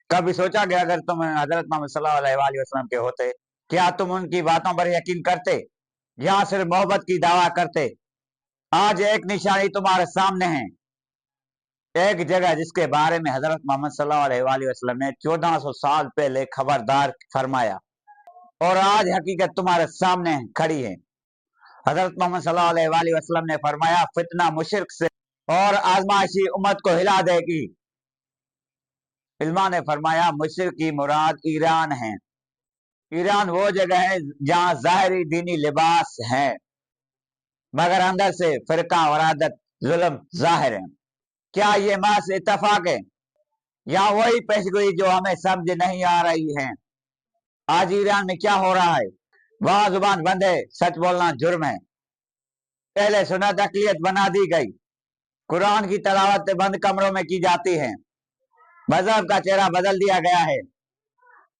कभी सोचा कि अगर तुम हजरत मोहम्मद सल्लल्लाहु अलैहि वसल्लम के होते, क्या तुम उनकी बातों पर यकीन करते या सिर्फ मोहब्बत की दावा करते? आज एक निशानी तुम्हारे सामने है, एक जगह जिसके बारे में हजरत मोहम्मद सल्लल्लाहु अलैहि वसल्लम ने 1400 साल पहले खबरदार फरमाया, और आज हकीकत तुम्हारे सामने खड़ी है। हजरत मोहम्मद सल्लल्लाहु अलैहि वसल्लम ने फरमाया, फितना मुशिरक से और आजमाइशी उम्मत को हिला देगी। इल्मा ने फरमाया, मुशिरक की मुराद ईरान है। ईरान वो जगह है जहां ज़ाहिरी दीनी लिबास है, मगर अंदर से फिरका वरादत जुल्म जाहिर है। क्या ये महज इत्तफाक है या वही पेशगोई जो हमें समझ नहीं आ रही है? आज ईरान में क्या हो रहा है? वहां जुबान बंद है, सच बोलना जुर्म है। पहले सुन्नत अक़लियत बना दी गई, कुरान की तलावत बंद कमरों में की जाती है, मजहब का चेहरा बदल दिया गया है,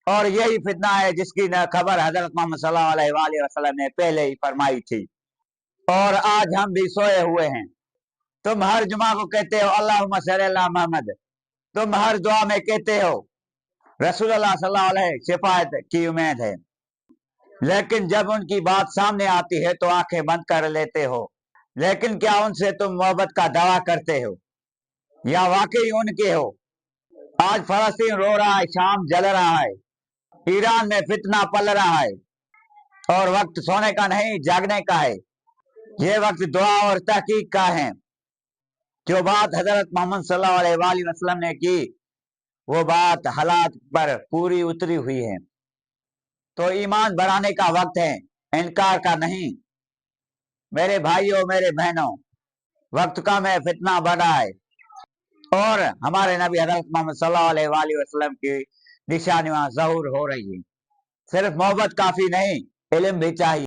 और यही फितना है जिसकी न खबर हजरत मोहम्मद सल्लल्लाहु अलैहि वसल्लम ने पहले ही फरमाई थी, और आज हम भी सोए हुए हैं। तुम हर जुमा को कहते हो अल्लाहुम्मा सल्ली अला मोहम्मद, तुम हर दुआ में कहते हो रसूलुल्लाह सल्लल्लाहु अलैहि शिफायत की उम्मीद है, लेकिन जब उनकी बात सामने आती है तो आंखें बंद कर लेते हो। लेकिन क्या उनसे तुम मोहब्बत का दावा करते हो या वाकई उनके हो? आज फलस्तीन रो रहा है, शाम जल रहा है, ईरान में फितना पल रहा है, और वक्त सोने का नहीं जागने का है। ये वक्त दुआ और तहकीक का है। जो बात हजरत मोहम्मद सल्लल्लाहु अलैहि वसल्लम ने की, वो बात हालात पर पूरी उतरी हुई है। तो ईमान बढ़ाने का वक्त है, इनकार का नहीं। मेरे भाइयों, मेरे बहनों, वक्त कम है, फितना बढ़ा है, और हमारे नबी हजरत मोहम्मद सल्लल्लाहु अलैहि वसल्लम की निशानियां ज़हूर हो रही है। सिर्फ मोहब्बत काफी नहीं, इल्म भी चाहिए।